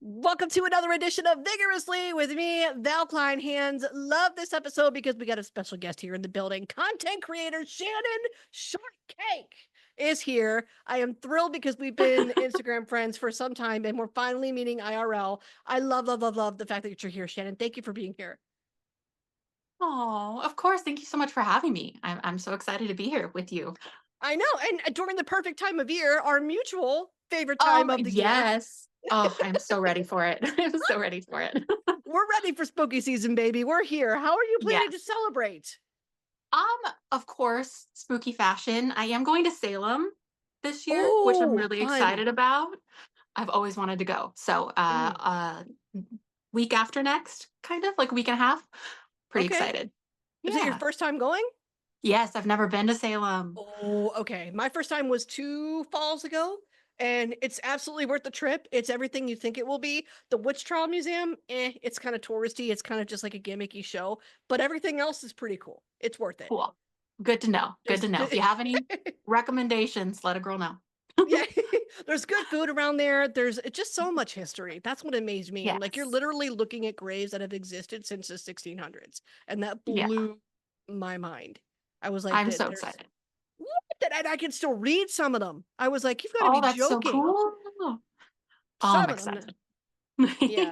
Welcome to another edition of Vigorously with me, Val Klein Hands. Love this episode because we got a special guest here in the building. Content creator Shannon Shortcake is here. I am thrilled because we've been Instagram friends for some time and we're finally meeting IRL. I love the fact that you're here, Shannon. Thank you for being here. Oh, of course. Thank you so much for having me. I'm so excited to be here with you. I know, and during the perfect time of year, our mutual favorite time of the year. Yes. Oh, I'm so ready for it. I'm so ready for it. We're ready for spooky season, baby. We're here. How are you planning to Yes. celebrate? Of course, spooky fashion. I am going to Salem this year, which I'm Oh, really fun. excited about. I've always wanted to go. So, Mm, week after next, kind of like a week and a half. Pretty okay. excited. Is it your Yeah. first time going? Yes, I've never been to Salem. Oh, okay. My first time was 2 falls ago, and it's absolutely worth the trip. It's everything you think it will be. The Witch Trial Museum, it's kind of touristy. It's kind of just like a gimmicky show, but everything else is pretty cool. It's worth it. Cool. Good to know. Good to There's know. If you have any recommendations, let a girl know. yeah, there's good food around there. There's just so much history. That's what amazed me. And like you're Yes. literally looking at graves that have existed since the 1600s, and that Yeah. blew my mind. I was like, I'm so there's excited. what? And I can still read some of them. I was like, you've got to Oh, be that's so joking. cool. Oh, I'm Some of them, excited. yeah.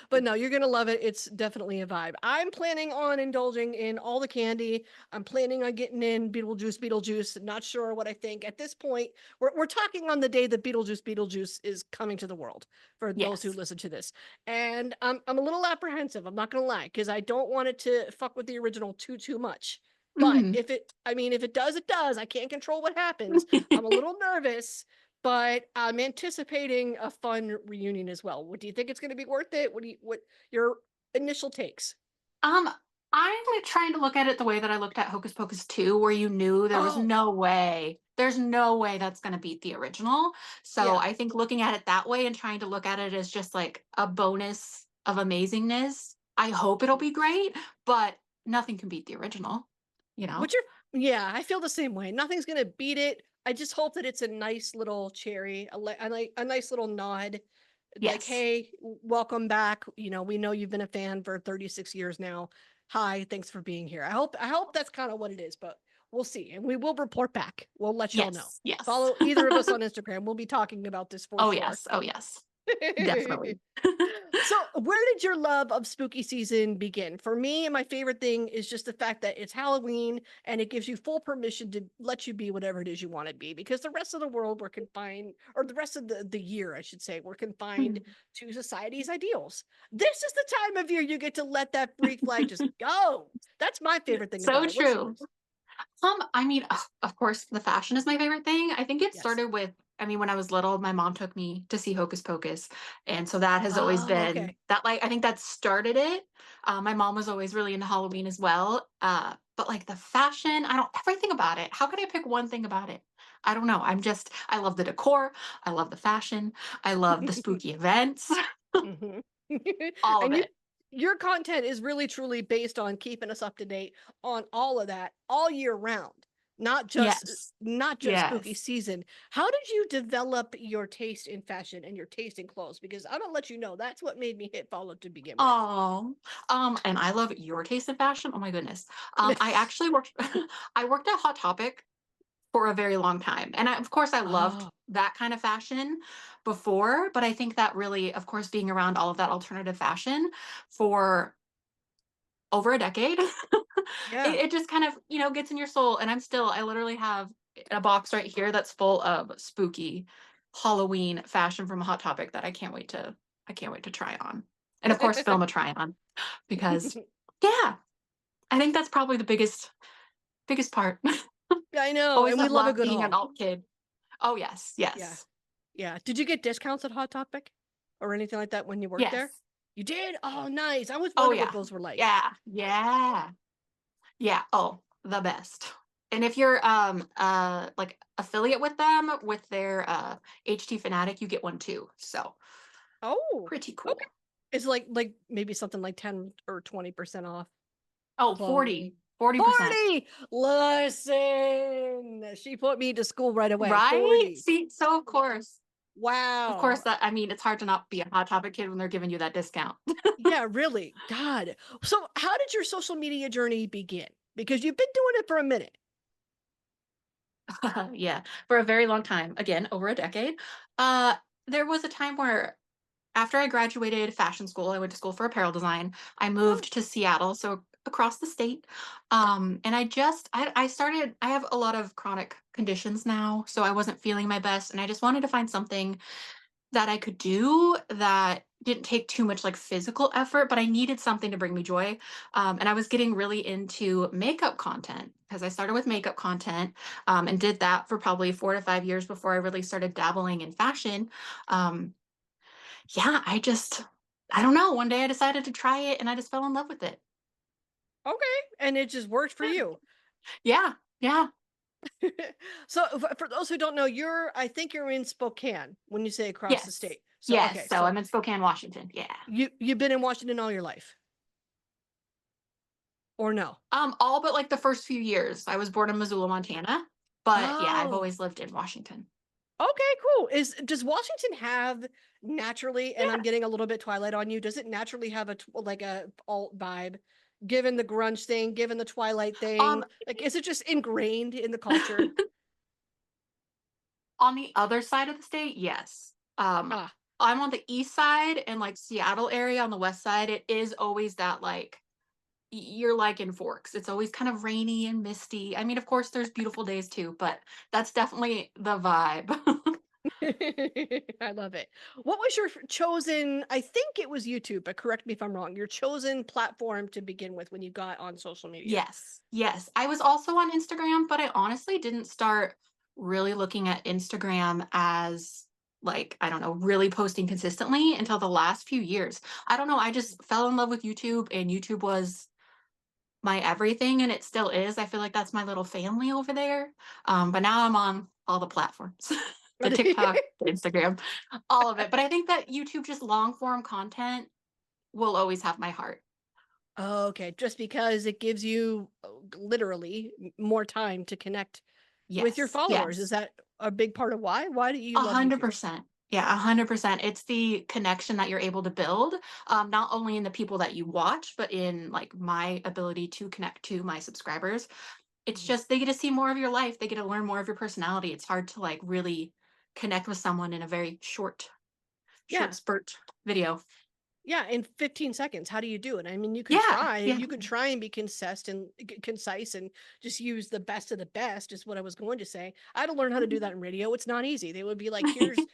But no, you're gonna love it. It's definitely a vibe. I'm planning on indulging in all the candy. I'm planning on getting in Beetlejuice. Not sure what I think at this point. We're talking on the day that Beetlejuice is coming to the world for those who Yes. listen to this, and I'm a little apprehensive. I'm not gonna lie because I don't want it to fuck with the original too much. But Mhm. if it does, it does. I can't control what happens. I'm a little nervous, but I'm anticipating a fun reunion as well. What do you think it's going to be worth it? What your initial takes? Um, I'm trying to look at it the way that I looked at Hocus Pocus 2, where you knew there was Oh, no way. There's no way that's going to beat the original. So yeah. I think looking at it that way and trying to look at it as just like a bonus of amazingness, I hope it'll be great, but nothing can beat the original, you know? What's your Yeah, I feel the same way. Nothing's going to beat it. I just hope that it's a nice little cherry, a nice little nod. Like, Yes. hey, welcome back. We know you've been a fan for 36 years now. Hi, thanks for being here. I hope that's kind of what it is, but we'll see. And we will report back. We'll let y'all know. Yes. Yes. Follow either of us on Instagram. We'll be talking about this for Oh, sure. yes. Oh, yes. Definitely. So, where did your love of spooky season begin? For me, my favorite thing is just the fact that it's Halloween and it gives you full permission to let you be whatever it is you want to be because the rest of the world we're confined, or the rest of the year, I should say, we're confined to society's ideals. This is the time of year you get to let that freak flag just go. That's my favorite thing So about it. What's true. yours? I mean, of course, the fashion is my favorite thing. I think it Yes. started with, I mean, when I was little, my mom took me to see Hocus Pocus. And so that has always Oh, been okay. that, like, I think that started it. My mom was always really into Halloween as well. But like the fashion, everything about it. How could I pick one thing about it? I don't know. I love the decor. I love the fashion. I love the spooky events, Mhm. all of And it. your content is really truly based on keeping us up to date on all of that all year round, Yes. not just spooky Yes. season. How did you develop your taste in fashion and your taste in clothes? Because I'm gonna let you know that's what made me hit follow to begin with. Oh, and I love your taste in fashion. Oh my goodness. I actually worked I worked at Hot Topic for a very long time. And of course I loved Oh, that kind of fashion before, but I think that really, of course, being around all of that alternative fashion for over a decade, yeah. it just kind of, gets in your soul. And I literally have a box right here that's full of spooky Halloween fashion from Hot Topic that I can't wait to try on. And of course, film a try on because yeah, I think that's probably the biggest part. I know, Always and we have love a loved good being an haul. alt kid. Oh, yes, Yeah. yes, Yeah. Did you get discounts at Hot Topic or anything like that when you worked there? yes. You did? Oh, nice. I always Oh, wondered what yeah, those were like. yeah, yeah, yeah. Oh, the best. And if you're like affiliate with them with their HT Fanatic, you get one too. So Oh, pretty okay. cool. It's like maybe something like 10 or 20% off Oh, clothing. 40%. 40. Listen, she put me to school right away. Right? 40. See, so of course. Of course, Wow. that I mean, it's hard to not be a Hot Topic kid when they're giving you that discount. Yeah, really. God. So how did your social media journey begin? Because you've been doing it for a minute. Yeah, for a very long time, again, over a decade. Uh, there was a time where after I graduated fashion school, I went to school for apparel design. I Oh, moved to Seattle, so across the state. And I started, I have a lot of chronic conditions now, so I wasn't feeling my best. And I just wanted to find something that I could do that didn't take too much like physical effort, but I needed something to bring me joy. And I was getting really into makeup content because I started with makeup content and did that for probably 4 to 5 years before I really started dabbling in fashion. Um, yeah, I don't know. One day I decided to try it and I just fell in love with it. okay. And it just worked for you. Yeah, yeah. So for those who don't know, I think you're in Spokane when you say across the Yes. state. So Yes. okay, So so I'm in Spokane, Washington. Yeah. you've been in Washington all your life, or no? All but like the first few years. I was born in Missoula, Montana. But yeah, I've Oh, always lived in Washington. okay, cool. Does Washington have naturally, and I'm Yeah. getting a little bit Twilight on you, does it naturally have like a alt vibe, given the grunge thing, given the Twilight Um thing? Like, is it just ingrained in the culture? on the other side of the state, yes. Ah, I'm on the east side and like Seattle area on the west side. It is always that like you're like in Forks. It's always kind of rainy and misty. I mean, of course, there's beautiful days too, but that's definitely the vibe. I love it. What was your chosen? I think it was YouTube, but correct me if I'm wrong. Your chosen platform to begin with when you got on social media. Yes, yes. I was also on Instagram, but I honestly didn't start really looking at Instagram as like, I don't know, really posting consistently until the last few years. I don't know. I just fell in love with YouTube and YouTube was my everything and it still is. I feel like that's my little family over there. But now I'm on all the platforms. The TikTok, the Instagram, all of it. But I think that YouTube just long form content will always have my heart. Okay, just because it gives you literally more time to connect with your Yes, followers. Is yes. that a big part of why? Why do you A love hundred YouTube? percent. Yeah, 100%. It's the connection that you're able to build, not only in the people that you watch, but in like my ability to connect to my subscribers. It's Mhm. just they get to see more of your life. They get to learn more of your personality. It's hard to like really connect with someone in a very short Yeah. spurt video. Yeah, in 15 seconds. How do you do it? I mean, Yeah, yeah. you can try and be concise and just use the best of the best is what I was going to say. I had to learn how to do that in radio. It's not easy. They would be like, here's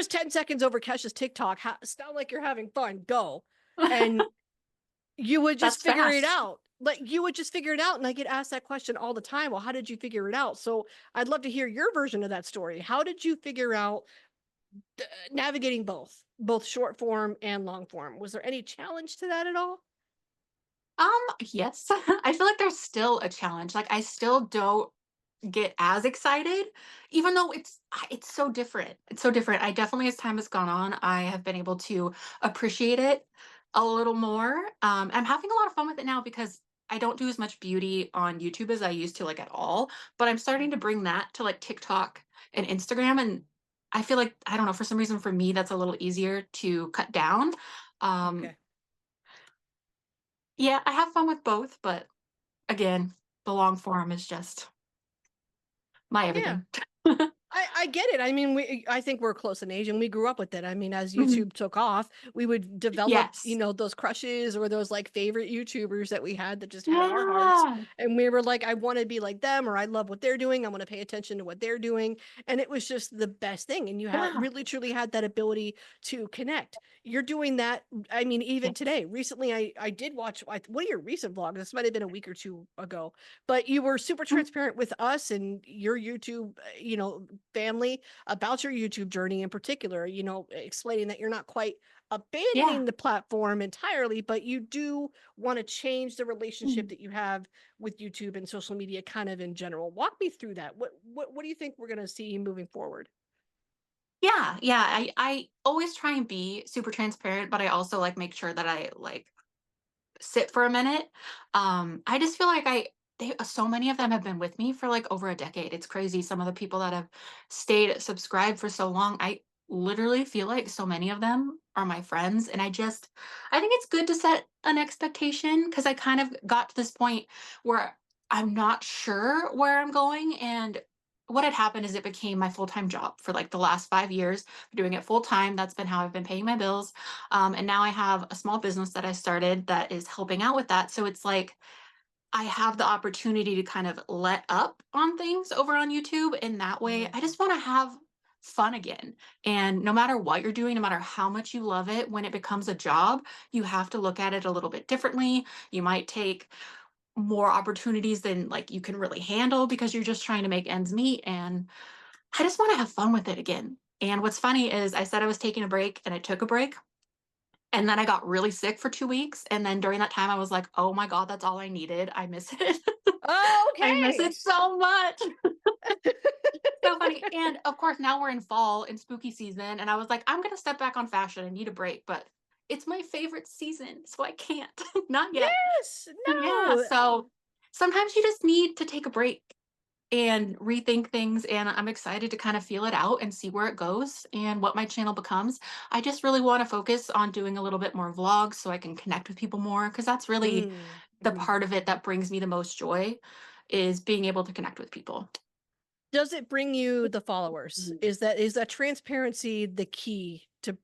10 seconds over Kesha's TikTok. Sound like you're having fun. Go. And you would just That's figure it fast. out. Like you would just figure it out. And I get asked that question all the time. Well, how did you figure it out? So I'd love to hear your version of that story. How did you figure out navigating both short form and long form? Was there any challenge to that at all? Yes. I feel like there's still a challenge. Like I still don't get as excited, even though it's so different. It's so different. I definitely, as time has gone on, I have been able to appreciate it a little more. I'm having a lot of fun with it now because I don't do as much beauty on YouTube as I used to, like at all. But I'm starting to bring that to like TikTok and Instagram, and I feel like I don't know for some reason for me that's a little easier to cut down. Um, Okay. yeah, I have fun with both, but again, the long form is just my Yeah. everything. I get it. I mean, I think we're close in age and we grew up with it. I mean, as Mhm. YouTube took off, we would develop, Yes. those crushes or those like favorite YouTubers that we had that just had our hearts. Yeah. And we were like, I want to be like them, or I love what they're doing. I want to pay attention to what they're doing. And it was just the best thing. And you had Yeah. really truly had that ability to connect. You're doing that. I mean, even Yes. today, recently, I did watch one of your recent vlogs. This might have been a week or two ago, but you were super Mm. transparent with us and your YouTube, family about your YouTube journey in particular, explaining that you're not quite Yeah. abandoning the platform entirely, but you do want to change the relationship Mm. that you have with YouTube and social media kind of in general. Walk me through that. What do you think we're going to see moving forward? Yeah. Yeah. I always try and be super transparent, but I also like make sure that I like sit for a minute. I just feel like so many of them have been with me for like over a decade. It's crazy. Some of the people that have stayed subscribed for so long. literally feel like so many of them are my friends. And I think it's good to set an expectation because I kind of got to this point where I'm not sure where I'm going. And what had happened is it became my full-time job for like the last 5 years, doing it full time. That's been how I've been paying my bills. And now I have a small business that I started that is helping out with that. So it's like, I have the opportunity to kind of let up on things over on YouTube. And that way, I Mm. just want to have fun again. And no matter what you're doing, no matter how much you love it, when it becomes a job, you have to look at it a little bit differently. You might take more opportunities than like you can really handle because you're just trying to make ends meet. And I just want to have fun with it again. And what's funny is I said I was taking a break and I took a break. And then I got really sick for 2 weeks. And then during that time, I was like, oh my God, that's all I needed. I miss it. Oh, I miss it okay. so much. So funny. And of course, now we're in fall in spooky season. And I was like, I'm going to step back on fashion. I need a break, but it's my favorite season. So I can't. Not yet. Yes. Yeah. No. So sometimes you just need to take a break and rethink things. And I'm excited to kind of feel it out and see where it goes and what my channel becomes. I just really want to focus on doing a little bit more vlogs so I can connect with people more because that's really Mm. the Mhm. part of it that brings me the most joy is being able to connect with people. Does it bring you the followers? Is that transparency the key to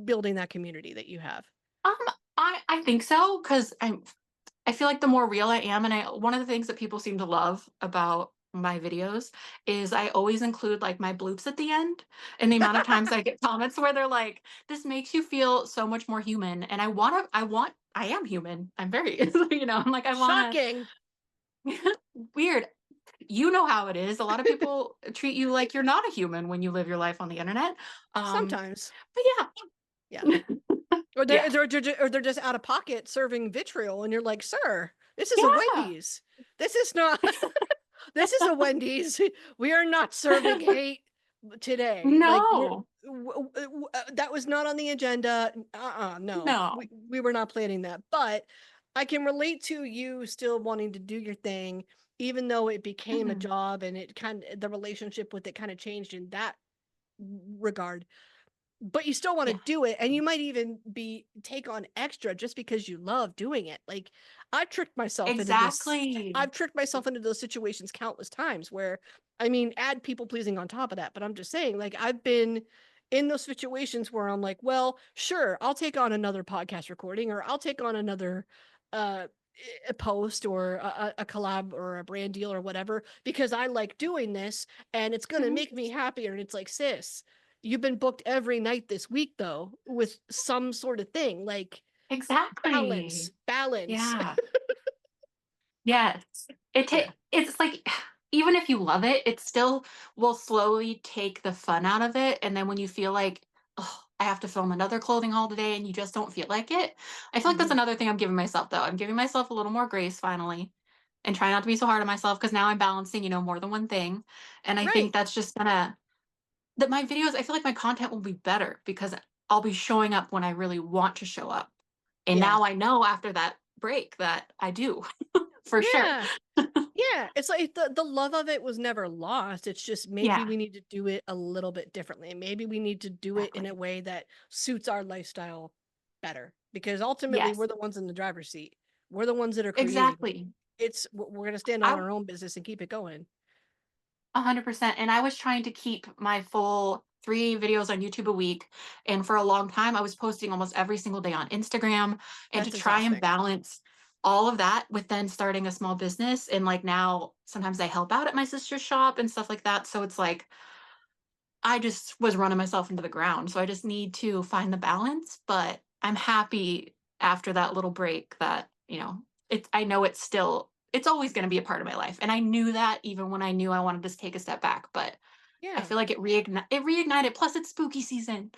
building that community that you have? Um, I think so because I feel like the more real I am, and I one of the things that people seem to love about my videos is I always include like my bloops at the end. And the amount of times I get comments where they're like, "This makes you feel so much more human." And I am human. I'm very, I'm like, I want Shocking. to. Weird. You know how it is. A lot of people treat you like you're not a human when you live your life on the internet. Um, Sometimes. but Yeah. yeah, Or yeah, they're just out of pocket serving vitriol, and you're like, "Sir, this is a yeah. Wendy's. This is not. This is a Wendy's. We are not serving hate today. Like No, that was not on the agenda. No, no. we were not planning that. But I can relate to you still wanting to do your thing, even though it became a Mhm. job and it kind of the relationship with it kind of changed in that regard, but you still want to Yeah, do it, and you might even take on extra just because you love doing it. Like i've tricked myself into this exactly. I've tricked myself into those situations countless times where, I mean, add people pleasing on top of that, but I'm just saying, like, I've been in those situations where I'm like, well, sure, I'll take on another podcast recording, or I'll take on another uh a post, or a collab, or a brand deal, or whatever, because I like doing this and it's going to Mhm. make me happier. And it's like, sis, you've been booked every night this week though with some sort of thing. Like, balance, Exactly. balance. Yeah. Yes. Yeah. It's like even if you love it, it still will slowly take the fun out of it. And then when you feel like, oh, I have to film another clothing haul today and you just don't feel like it. I feel like that's Mhm. another thing I'm giving myself though. I'm giving myself a little more grace finally and try not to be so hard on myself because now I'm balancing, more than one thing. And I think Right. that's just gonna that my videos, I feel like my content will be better because I'll be showing up when I really want to show up. And Yeah. now I know after that break that I do for sure. Yeah. Yeah, it's like the love of it was never lost. It's just maybe Yeah, we need to do it a little bit differently. Maybe we need to do it in a exactly. way that suits our lifestyle better, because ultimately Yes, we're the ones in the driver's seat. We're the ones that are creating. exactly. We're going to stand on I our own business and keep it going. 100%. And I was trying to keep my full 3 videos on YouTube a week. And for a long time, I was posting almost every single day on Instagram and to That's try and exhausting. balance all of that with then starting a small business. And like now, sometimes I help out at my sister's shop and stuff like that. So it's like, I just was running myself into the ground. So I just need to find the balance. But I'm happy after that little break that, I know it's always going to be a part of my life. And I knew that even when I knew I wanted to take a step back. But I Yeah. feel like it reignited. Plus, it's spooky season.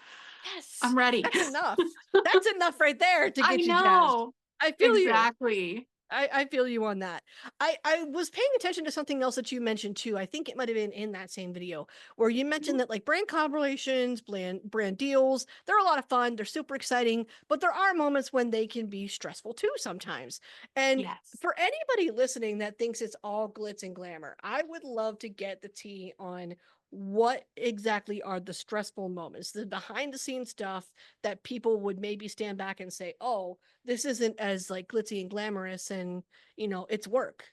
Yes. I'm ready. That's enough. That's enough right there to I get you jazzed. know. I feel you. Exactly. I feel you on that. I was paying attention to something else that you mentioned too. I think it might have been in that same video where you Mhm. mentioned that, like, brand collaborations, brand deals, they're a lot of fun. They're super exciting, but there are moments when they can be stressful too sometimes. And Yes. for anybody listening that thinks it's all glitz and glamour, I would love to get the tea on what exactly are the stressful moments, the behind the scenes stuff that people would maybe stand back and say, oh, this isn't as like glitzy and glamorous, and it's work.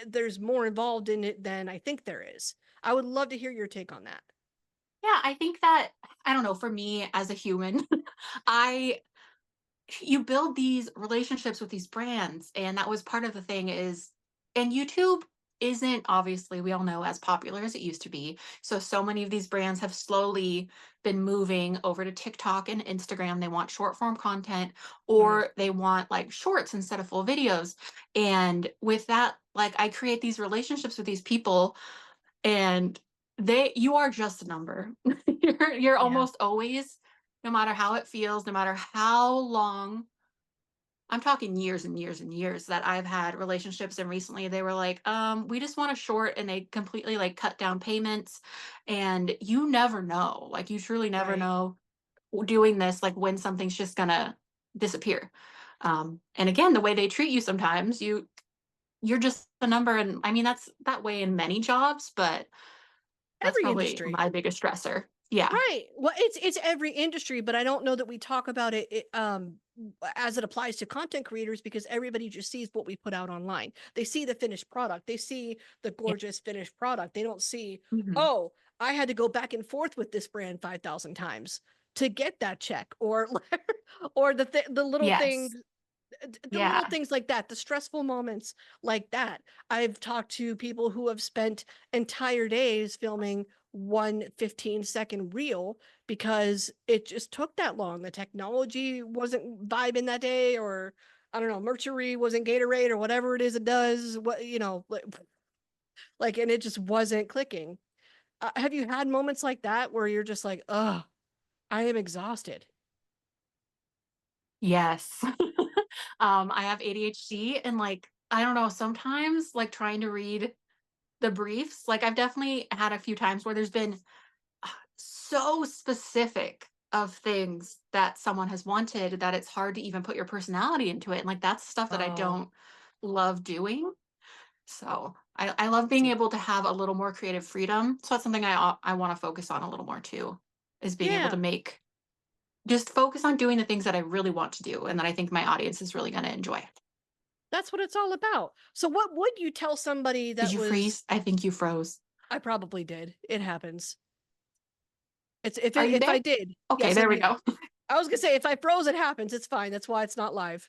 There's more involved in it than I think there is. I would love to hear your take on that. Yeah, I think that, I don't know, for me as a human, I you build these relationships with these brands, and that was part of the thing is, and YouTube isn't, obviously, we all know, as popular as it used to be. So many of these brands have slowly been moving over to TikTok and Instagram. They want short form content, Mm, or they want like shorts instead of full videos. And with that, like, I create these relationships with these people, and you are just a number. You're yeah. almost always, no matter how it feels, no matter how long, I'm talking years and years and years, that I've had relationships, and recently they were like, we just want a short, and they completely like cut down payments. And you never know. Like, you truly never Right. know doing this, like, when something's just gonna disappear. And again, the way they treat you sometimes, you're just a number. And I mean, that's that way in many jobs, but that's Every probably industry. my biggest stressor. Yeah. Right. Well, it's every industry, but I don't know that we talk about it as it applies to content creators, because everybody just sees what we put out online. They see the finished product. They see the Yeah. gorgeous finished product. They don't see, Mhm. oh, I had to go back and forth with this brand 5,000 times to get that check, or or the little Yes. things, the little Yeah. things like that, the stressful moments like that. I've talked to people who have spent entire days filming one 15-second reel because it just took that long. The technology wasn't vibing that day, or I don't know, Mercury wasn't Gatorade, or whatever it is it does. What, like, and it just wasn't clicking. Have you had moments like that where you're just like, oh, I am exhausted? Yes. I have ADHD, and like, I don't know, sometimes like trying to read the briefs, like, I've definitely had a few times where there's been so specific of things that someone has wanted that it's hard to even put your personality into it. And like, that's stuff that I Oh, don't love doing. So I love being see. able to have a little more creative freedom. So that's something I want to focus on a little more too, is being able to Yeah. make, just focus on doing the things that I really want to do and that I think my audience is really going to enjoy. That's what it's all about. So what would you tell somebody Did that you was, freeze? I think you froze. I probably did. It happens. Are you If I there? did, Okay, yes, there I'm we here. go. I was gonna say if I froze, it happens. It's fine. That's why it's not live.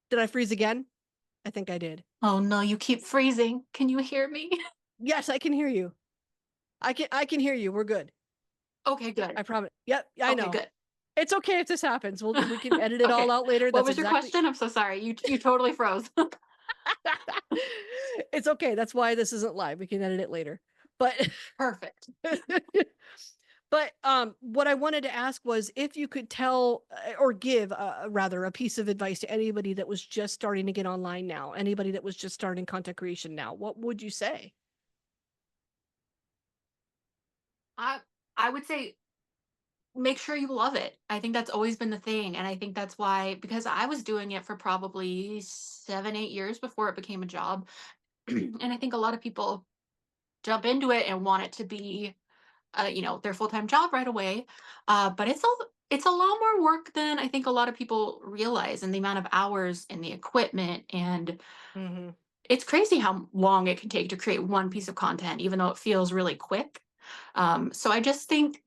Did I freeze again? I think I did. Oh no, you keep freezing. Can you hear me? Yes, I can hear you. I can hear you. We're good. Okay, good. I promise. Yep, I Okay, know. good. It's okay if this happens. We can edit it all Okay. out later. What That's was your exactly. question? I'm so sorry. You totally froze. It's okay. That's why this isn't live. We can edit it later. But Perfect. but what I wanted to ask was if you could tell or give rather a piece of advice to anybody that was just starting to get online now, anybody that was just starting content creation now, what would you say? I I would say make sure you love it. I think that's always been the thing. And I think that's why, because I was doing it for probably 7, 8 years before it became a job. And I think a lot of people jump into it and want it to be their full-time job right away. But it's a lot more work than I think a lot of people realize, and the amount of hours and the equipment, and Mm-hmm. it's crazy how long it can take to create one piece of content, even though it feels really quick. So I just think,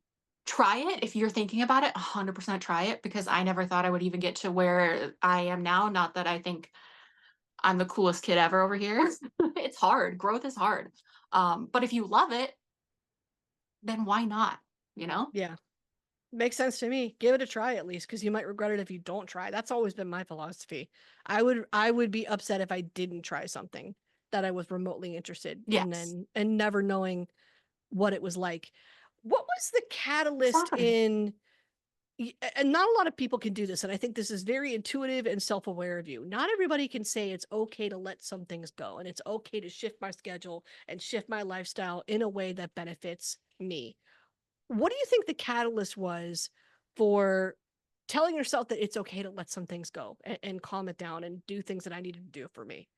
try it if you're thinking about it. 100% try it, because I never thought I would even get to where I am now. Not that I think I'm the coolest kid ever over here. It's hard. Growth is hard. But if you love it, then why not? You know? Yeah. Makes sense to me. Give it a try at least, because you might regret it if you don't try. That's always been my philosophy. I would be upset if I didn't try something that I was remotely interested in, Yes. and never knowing what it was like. What was the It's catalyst hard. in, and not a lot of people can do this, and I think this is very intuitive and self-aware of you. Not everybody can say it's okay to let some things go, and it's okay to shift my schedule and shift my lifestyle in a way that benefits me. What do you think the catalyst was for telling yourself that it's okay to let some things go, and calm it down and do things that I needed to do for me?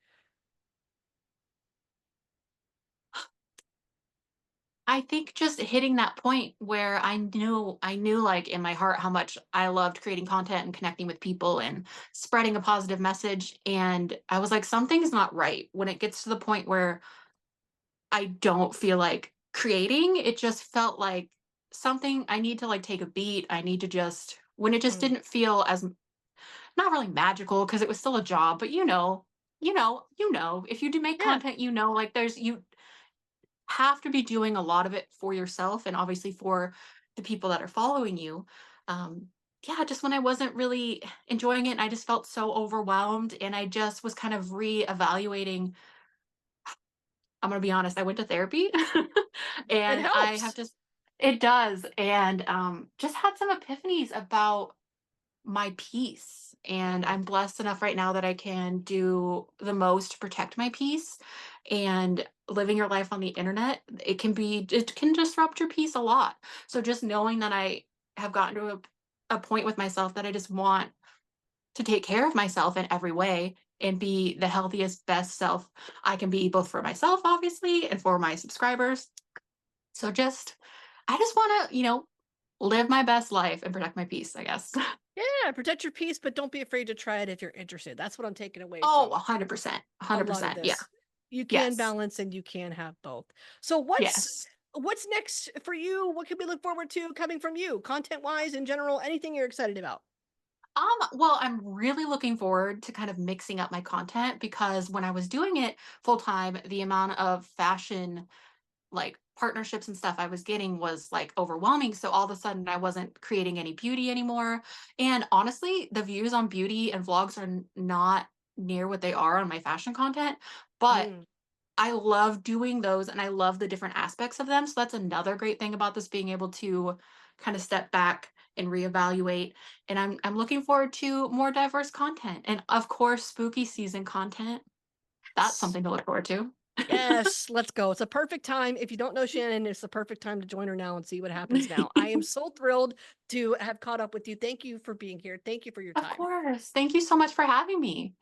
I think just hitting that point where I knew like in my heart how much I loved creating content and connecting with people and spreading a positive message. And I was like, something's not right when it gets to the point where I don't feel like creating. It just felt like something I need to like take a beat. I need to just when it just Mm. didn't feel as not really magical because it was still a job, but if you do make Yeah, content, like you have to be doing a lot of it for yourself and obviously for the people that are following you. Um, yeah, just when I wasn't really enjoying it, and I just felt so overwhelmed, and I just was kind of reevaluating. I'm gonna be honest, I went to therapy it and I have helps. just it does, and just had some epiphanies about my peace. And Mm. I'm blessed enough right now that I can do the most to protect my peace. And living your life on the internet, it can disrupt your peace a lot. So just knowing that I have gotten to a point with myself that I just want to take care of myself in every way and be the healthiest, best self I can be, both for myself, obviously, and for my subscribers. So I just want to, live my best life and protect my peace, I guess. Yeah, protect your peace, but don't be afraid to try it if you're interested. That's what I'm taking away Oh, from 100%. a lot of 100%. Yeah. this. You can Yes. balance and you can have both. So Yes. what's next for you? What can we look forward to coming from you, content wise in general? Anything you're excited about? Well, I'm really looking forward to kind of mixing up my content because when I was doing it full time, the amount of fashion like partnerships and stuff I was getting was like overwhelming. So all of a sudden I wasn't creating any beauty anymore. And honestly, the views on beauty and vlogs are not near what they are on my fashion content. But Mm. I love doing those and I love the different aspects of them. So that's another great thing about this being able to kind of step back and reevaluate. And I'm looking forward to more diverse content. And of course, spooky season content. That's Yes. something to look forward to. Yes, let's go. It's a perfect time. If you don't know Shannon, it's the perfect time to join her now and see what happens now. I am so thrilled to have caught up with you. Thank you for being here. Thank you for your Of time. course. Thank you so much for having me.